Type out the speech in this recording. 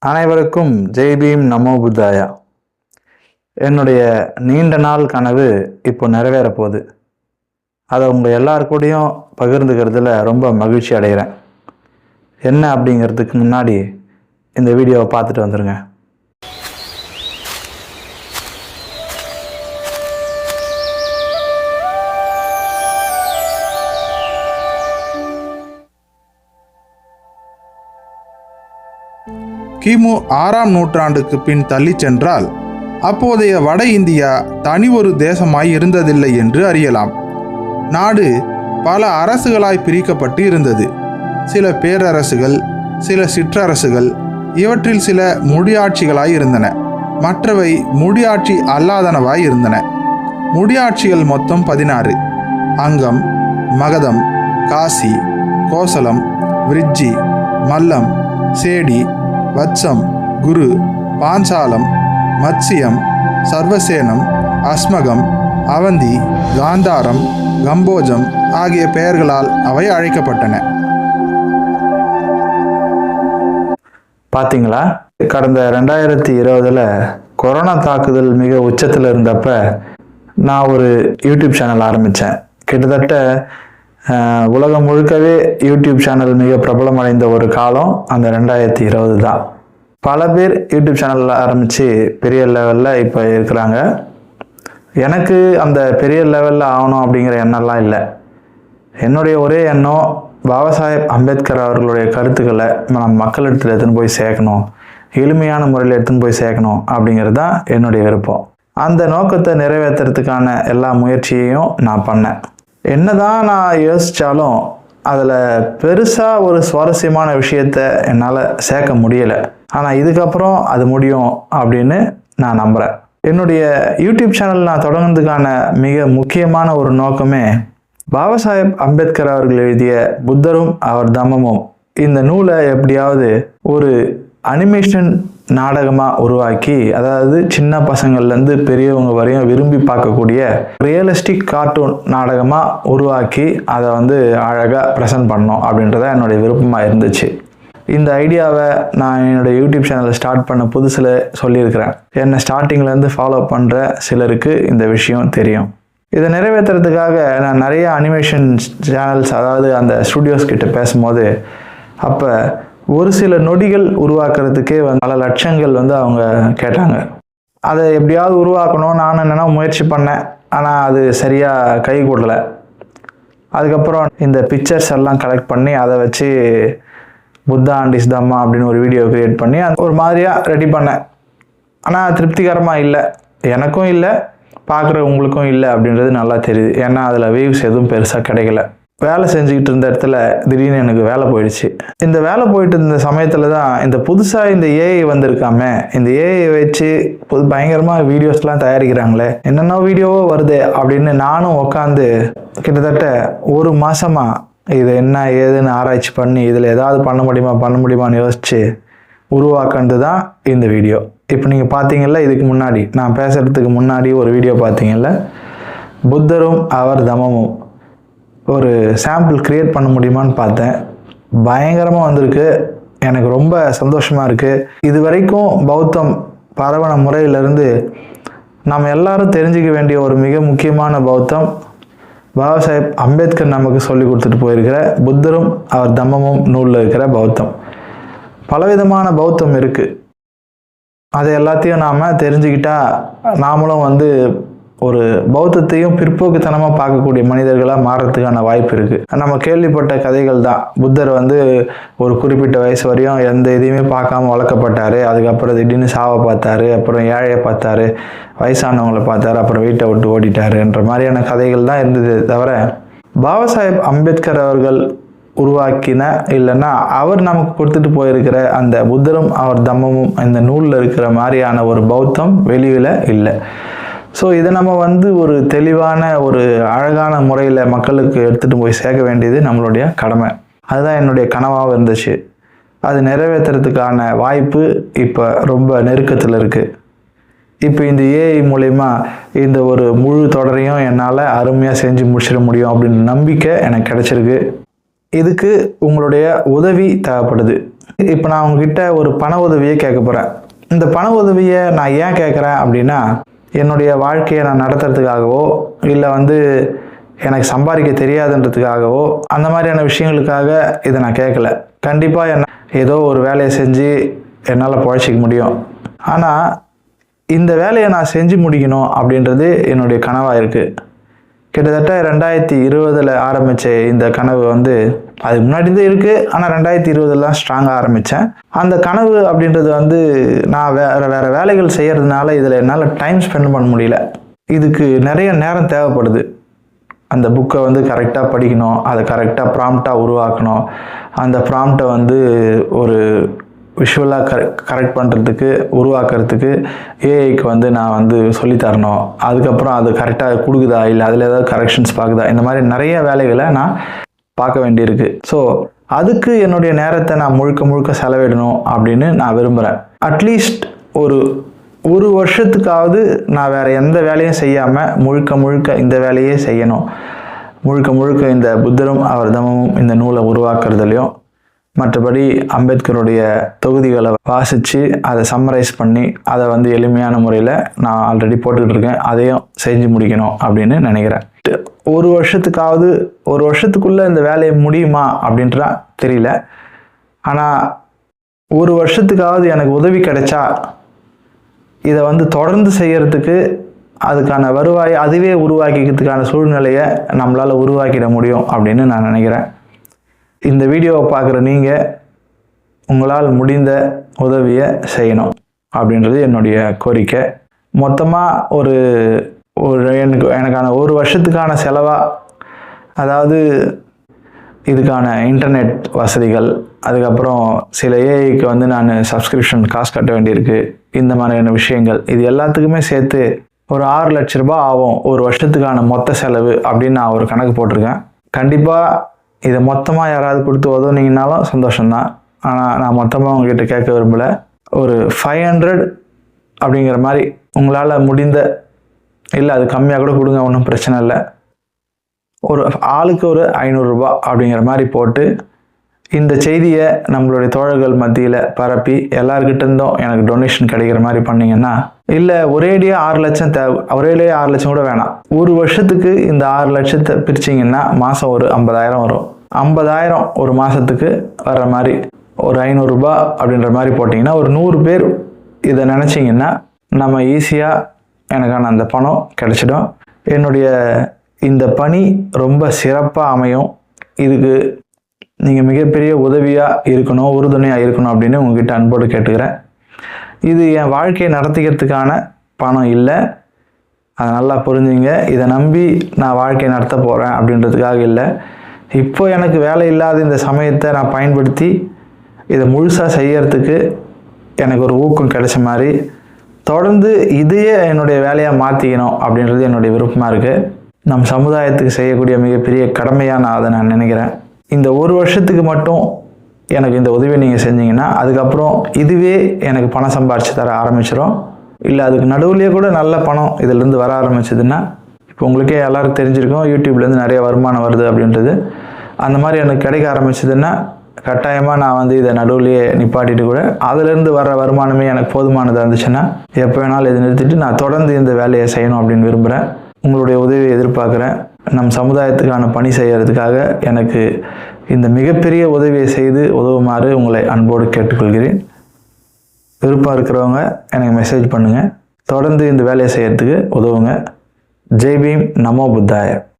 அனைவருக்கும் ஜெய் பீம் நமோ புத்தாயா. என்னுடைய நீண்ட நாள் கனவு இப்போ நிறைவேற போகுது. அதை உங்கள் எல்லாருக்கூடையும் பகிர்ந்துக்கிறதுல ரொம்ப மகிழ்ச்சி அடைகிறேன். என்ன அப்படிங்கிறதுக்கு முன்னாடி இந்த வீடியோவை பார்த்துட்டு வந்துடுங்க. கிமு 6ஆம் நூற்றாண்டுக்கு பின் தள்ளி சென்றால் அப்போதைய வட இந்தியா தனி ஒரு தேசமாய் இருந்ததில்லை என்று அறியலாம். நாடு பல அரசுகளாய் பிரிக்கப்பட்டு இருந்தது. சில பேரரசுகள், சில சிற்றரசுகள், இவற்றில் சில முடியாட்சிகளாய் இருந்தன. மற்றவை முடியாட்சி அல்லாதனவாய் இருந்தன. முடியாட்சிகள் மொத்தம் 16: அங்கம், மகதம், காசி, கோசலம், விருஜ்ஜி, மல்லம், சேடி, வத்சம், குரு, பாஞ்சாலம், மத்சியம், சர்வசேனம், அஸ்மகம், அவந்தி, காந்தாரம், கம்போஜம் ஆகிய பெயர்களால் அவை அழைக்கப்பட்டன. பார்த்தீங்களா, கடந்த 2020 கொரோனா தாக்குதல் மிக உச்சத்தில் இருந்தப்ப நான் ஒரு யூடியூப் சேனல் ஆரம்பித்தேன். கிட்டத்தட்ட உலகம் முழுக்கவே யூடியூப் சேனல் மிக பிரபலமடைந்த ஒரு காலம் அந்த 2020 தான். பல பேர் யூடியூப் சேனல் ஆரம்பித்து பெரிய லெவலில் இப்போ இருக்கிறாங்க. எனக்கு அந்த பெரிய லெவலில் ஆகணும் அப்படிங்கிற எண்ணம்லாம் இல்லை. என்னுடைய ஒரே எண்ணம், பாபா சாஹேப் அம்பேத்கர் அவர்களுடைய கருத்துக்களை நம்ம மக்களிடத்தில் எடுத்துன்னு போய் சேர்க்கணும், எளிமையான முறையில் எடுத்துன்னு போய் சேர்க்கணும் அப்படிங்கிறது தான் என்னுடைய விருப்பம். அந்த நோக்கத்தை நிறைவேற்றுறதுக்கான எல்லா முயற்சியையும் நான் பண்ணேன். என்னதான் நான் யோசித்தாலும் அதில் பெருசாக ஒரு சுவாரஸ்யமான விஷயத்தை என்னால் சேர்க்க முடியலை. ஆனால் இதுக்கப்புறம் அது முடியும் அப்படின்னு நான் நம்புகிறேன். என்னுடைய யூடியூப் சேனல் நான் தொடங்குறதுக்கான மிக முக்கியமான ஒரு நோக்கமே, பாபா சாஹேப் அம்பேத்கர் அவர்கள் எழுதிய புத்தரும் அவர் தம்மமும் இந்த நூலை எப்படியாவது ஒரு அனிமேஷன் நாடகமாக உருவாக்கி, அதாவது சின்ன பசங்கள்லேருந்து பெரியவங்க வரையும் விரும்பி பார்க்கக்கூடிய ரியலிஸ்டிக் கார்ட்டூன் நாடகமாக உருவாக்கி அதை அழகாக ப்ரெசென்ட் பண்ணோம் அப்படின்றத என்னுடைய விருப்பமாக இருந்துச்சு. இந்த ஐடியாவை நான் என்னுடைய யூடியூப் சேனலை ஸ்டார்ட் பண்ண புதுசில் சொல்லியிருக்கிறேன். என்னை ஸ்டார்டிங்லேருந்து ஃபாலோ பண்ணுற சிலருக்கு இந்த விஷயம் தெரியும். இதை நிறைவேற்றுறதுக்காக நான் நிறைய அனிமேஷன் சேனல்ஸ், அதாவது அந்த ஸ்டுடியோஸ் கிட்ட பேசும்போது, அப்போ ஒரு சில நொடிகள் உருவாக்குறதுக்கே பல லட்சங்கள் அவங்க கேட்டாங்க. அதை எப்படியாவது உருவாக்கணும் நான் என்னென்னா முயற்சி பண்ணேன். ஆனால் அது சரியாக கை கூடலை. அதுக்கப்புறம் இந்த பிக்சர்ஸ் எல்லாம் கலெக்ட் பண்ணி அதை வச்சு புத்தா அண்ட் இஸ் தம்மா அப்படின்னு ஒரு வீடியோ க்ரியேட் பண்ணி ஒரு மாதிரியாக ரெடி பண்ணேன். ஆனால் திருப்திகரமாக இல்லை, எனக்கும் இல்லை, பார்க்குற உங்களுக்கும் இல்லை அப்படின்றது நல்லா தெரியுது. ஏன்னா அதில் வியூஸ் எதுவும் பெருசாக கிடைக்கல. வேலை செஞ்சுக்கிட்டு இருந்த இடத்துல திடீர்னு எனக்கு வேலை போயிடுச்சு. இந்த வேலை போயிட்டு இருந்த சமயத்தில் தான் இந்த புதுசாக இந்த ஏஐ வந்திருக்காமே, இந்த ஏஐ வச்சு பயங்கரமாக வீடியோஸ்லாம் தயாரிக்கிறாங்களே, என்னென்ன வீடியோவோ வருது அப்படின்னு நானும் உட்காந்து கிட்டத்தட்ட ஒரு மாதமாக இது என்ன ஏதுன்னு ஆராய்ச்சி பண்ணி இதில் ஏதாவது பண்ண முடியுமான்னு யோசித்து உருவாக்குறது தான் இந்த வீடியோ. இப்போ நீங்கள் பார்த்தீங்கல்ல, இதுக்கு முன்னாடி நான் பேசுகிறதுக்கு முன்னாடி ஒரு வீடியோ பார்த்தீங்கல்ல, புத்தரும் அவர் தம்மமும் ஒரு சாம்பிள் க்ரியேட் பண்ண முடியுமான்னு பார்த்தேன். பயங்கரமாக வந்திருக்கு. எனக்கு ரொம்ப சந்தோஷமாக இருக்குது. இது வரைக்கும் பௌத்தம் பரவன முறையிலிருந்து நாம் எல்லாரும் தெரிஞ்சிக்க வேண்டிய ஒரு மிக முக்கியமான பௌத்தம், பாபா சாஹேப் அம்பேத்கர் நமக்கு சொல்லி கொடுத்துட்டு போயிருக்கிற புத்தரும் அவர் தம்மமும் நூலில் இருக்கிற பௌத்தம். பலவிதமான பௌத்தம் இருக்குது. அதை எல்லாத்தையும் நாம் தெரிஞ்சுக்கிட்டால் நாமளும் ஒரு பௌத்தத்தையும் பிற்போக்குத்தனமாக பார்க்கக்கூடிய மனிதர்களாக மாறுறதுக்கான வாய்ப்பு இருக்குது. நம்ம கேள்விப்பட்ட கதைகள் தான். புத்தர் ஒரு குறிப்பிட்ட வயசு வரையும் எந்த இதையுமே பார்க்காம வளர்க்கப்பட்டார். அதுக்கப்புறம் திடீர்னு சாவை பார்த்தாரு, அப்புறம் ஏழையை பார்த்தாரு, வயசானவங்களை பார்த்தாரு, அப்புறம் வீட்டை விட்டு ஓடிட்டாருன்ற மாதிரியான கதைகள் தான் இருந்தது. தவிர பாபா சாஹேப் அம்பேத்கர் அவர்கள் உருவாக்கின, இல்லைன்னா அவர் நமக்கு கொடுத்துட்டு போயிருக்கிற அந்த புத்தரும் அவர் தம்மமும் இந்த நூலில் இருக்கிற மாதிரியான ஒரு பௌத்தம் வெளியில் இல்லை. ஸோ இதை நம்ம ஒரு தெளிவான ஒரு அழகான முறையில் மக்களுக்கு எடுத்துகிட்டு போய் சேர்க்க வேண்டியது நம்மளுடைய கடமை. அதுதான் என்னுடைய கனவாக இருந்துச்சு. அது நிறைவேற்றுறதுக்கான வாய்ப்பு இப்போ ரொம்ப நெருக்கத்தில் இருக்குது. இப்போ இந்த ஏஐ மூலயமா இந்த ஒரு முழு தொடரையும் என்னால் அருமையாக செஞ்சு முடிச்சிட முடியும் அப்படின்ற நம்பிக்கை எனக்கு கிடைச்சிருக்கு. இதுக்கு உங்களுடைய உதவி தேவைப்படுது. இப்போ நான் உங்ககிட்ட ஒரு பண உதவியை கேட்க போகிறேன். இந்த பண உதவியை நான் ஏன் கேட்குறேன் அப்படின்னா, என்னுடைய வாழ்க்கையை நான் நடத்துறதுக்காகவோ இல்லை எனக்கு சம்பாதிக்க தெரியாதுன்றதுக்காகவோ அந்த மாதிரியான விஷயங்களுக்காக இதை நான் கேட்கல. கண்டிப்பாக ஏதோ ஒரு வேலையை செஞ்சு என்னால் பொழைச்சிக்க முடியும். ஆனால் இந்த வேலையை நான் செஞ்சு முடிக்கணும் அப்படின்றது என்னுடைய கனவாக இருக்குது. கிட்டத்தட்ட 2020 ஆரம்பித்த இந்த கனவு அதுக்கு முன்னாடி தான் இருக்குது. ஆனால் 2020 ஸ்ட்ராங்காக ஆரம்பித்தேன். அந்த கனவு அப்படின்றது நான் வேறு வேலைகள் செய்கிறதுனால இதில் என்னால் டைம் ஸ்பெண்ட் பண்ண முடியல. இதுக்கு நிறைய நேரம் தேவைப்படுது. அந்த புக்கை கரெக்டாக படிக்கணும், அதை கரெக்டாக ப்ராம்ப்டாக உருவாக்கணும், அந்த ப்ராம்ப்டை ஒரு விஷுவலாக கரெக்ட் பண்ணுறதுக்கு உருவாக்குறதுக்கு ஏஐக்கு நான் சொல்லித்தரணும். அதுக்கப்புறம் அது கரெக்டாக கொடுக்குதா இல்லை அதில் ஏதாவது கரெக்ஷன்ஸ் பார்க்குதா, இந்த மாதிரி நிறைய வேலைகளை நான் பார்க்க வேண்டியிருக்கு. ஸோ அதுக்கு என்னுடைய நேரத்தை நான் முழுக்க செலவிடணும் அப்படின்னு நான் விரும்புகிறேன். அட்லீஸ்ட் ஒரு வருஷத்துக்காவது நான் வேறு எந்த வேலையும் செய்யாமல் முழுக்க இந்த வேலையே செய்யணும். முழுக்க இந்த புத்தரும் அவர் தமமும் இந்த நூலை உருவாக்குறதுலையும், மற்றபடி அம்பேத்கருடைய தொகுதிகளை வாசித்து அதை சம்மரைஸ் பண்ணி அதை எளிமையான முறையில் நான் ஆல்ரெடி போட்டுக்கிட்டு இருக்கேன். அதையும் செஞ்சு முடிக்கணும் அப்படின்னு நினைக்கிறேன். ஒரு வருஷத்துக்குள்ளே இந்த வேலையை முடியுமா அப்படின்றா தெரியல. ஆனால் ஒரு வருஷத்துக்காவது எனக்கு உதவி கிடைச்சா இதை தொடர்ந்து செய்யறதுக்கு அதுக்கான வருவாயை அதுவே உருவாக்கிக்கிறதுக்கான சூழ்நிலையை நம்மளால் உருவாக்கிட முடியும் அப்படின்னு நான் நினைக்கிறேன். இந்த வீடியோவை பார்க்குற நீங்கள் உங்களால் முடிந்த உதவியை செய்யணும் அப்படின்றது என்னுடைய கோரிக்கை. மொத்தமாக எனக்கான ஒரு வருஷத்துக்கான செலவாக, அதாவது இதுக்கான இன்டர்நெட் வசதிகள், அதுக்கப்புறம் சில ஏஐக்கு நான் சப்ஸ்கிரிப்ஷன் காசு கட்ட வேண்டியிருக்கு, இந்த மாதிரியான விஷயங்கள், இது எல்லாத்துக்குமே சேர்த்து ஒரு 6 லட்ச ரூபாய் ஆகும் ஒரு வருஷத்துக்கான மொத்த செலவு அப்படின்னு நான் ஒரு கணக்கு போட்டிருக்கேன். கண்டிப்பாக இதை மொத்தமாக யாராவது கொடுத்து உதவுனீங்கன்னாலும் சந்தோஷம்தான். ஆனால் நான் மொத்தமாக உங்ககிட்ட கேட்க விரும்பலை. ஒரு 500 அப்படிங்கிற மாதிரி உங்களால் முடிந்த, இல்லை அது கம்மியாக கூட கொடுங்க, ஒன்றும் பிரச்சனை இல்லை. ஒரு ஆளுக்கு ஒரு 500 ரூபாய் அப்படிங்கிற மாதிரி போட்டு இந்த செய்தியை நம்மளுடைய தோழர்கள் மத்தியில் பரப்பி எல்லாருக்கிட்ட இருந்தும் எனக்கு டொனேஷன் கிடைக்கிற மாதிரி பண்ணிங்கன்னா, இல்லை ஒரேடியாக 6 லட்சம் ஒரேடியாக 6 லட்சம் கூட வேணாம், ஒரு வருஷத்துக்கு இந்த 6 லட்சத்தை பிரிச்சிங்கன்னா மாதம் ஒரு 50,000 வரும். 50,000 ஒரு மாதத்துக்கு வர்ற மாதிரி ஒரு 500 ரூபாய் அப்படின்ற மாதிரி போட்டிங்கன்னா ஒரு 100 பேர் இதை நினச்சிங்கன்னா நம்ம ஈஸியாக எனக்கான அந்த பணம் கிடைச்சிடும். என்னுடைய இந்த பணி ரொம்ப சிறப்பாக அமையும். இதுக்கு நீங்கள் மிகப்பெரிய உதவியாக இருக்கணும், உறுதுணையாக இருக்கணும் அப்படின்னு உங்ககிட்ட அன்போடு கேட்டுக்கிறேன். இது என் வாழ்க்கையை நடத்திக்கிறதுக்கான பணம் இல்லை, அதை நல்லா புரிஞ்சுங்க. இதை நம்பி நான் வாழ்க்கையை நடத்த போகிறேன் அப்படின்றதுக்காக இல்லை. இப்போ எனக்கு வேலை இல்லாத இந்த சமயத்தை நான் பயன்படுத்தி இதை முழுசாக செய்யறதுக்கு எனக்கு ஒரு ஊக்கம் கிடைச்ச மாதிரி தொடர்ந்து இதையே என்னுடைய வேலையாக மாற்றிக்கணும் அப்படின்றது என்னுடைய விருப்பமாக இருக்குது. நம் சமுதாயத்துக்கு செய்யக்கூடிய மிகப்பெரிய கடமையாக நான் அதை நான் நினைக்கிறேன். இந்த ஒரு வருஷத்துக்கு மட்டும் எனக்கு இந்த உதவியை நீங்கள் செஞ்சீங்கன்னா அதுக்கப்புறம் இதுவே எனக்கு பணம் சம்பாரித்து தர ஆரம்பிச்சிடும். இல்லை அதுக்கு நடுவுலேயே கூட நல்ல பணம் இதிலேருந்து வர ஆரம்பிச்சதுன்னா, இப்போ உங்களுக்கே எல்லாருக்கும் தெரிஞ்சிருக்கும் யூடியூப்லேருந்து நிறைய வருமானம் வருது அப்படின்றது. அந்த மாதிரி எனக்கு கிடைக்க ஆரம்பிச்சதுன்னா கட்டாயமாக நான் இதை நடுவுலையே நிப்பாட்டிட்டு கூட அதிலேருந்து வர்ற வருமானமே எனக்கு போதுமானதாக இருந்துச்சுன்னா எப்போ வேணாலும் இதை நிறுத்திட்டு நான் தொடர்ந்து இந்த வேலையை செய்யணும் அப்படின்னு விரும்புகிறேன். உங்களுடைய உதவியை எதிர்பார்க்குறேன். நம் சமுதாயத்துக்கான பணி செய்கிறதுக்காக எனக்கு இந்த மிகப்பெரிய உதவியை செய்து உதவுமாறு உங்களை அன்போடு கேட்டுக்கொள்கிறேன். விருப்பம் இருக்கிறவங்க எனக்கு மெசேஜ் பண்ணுங்கள். தொடர்ந்து இந்த வேலையை செய்கிறதுக்கு உதவுங்க. ஜெய் பீம், நமோ புத்தாய.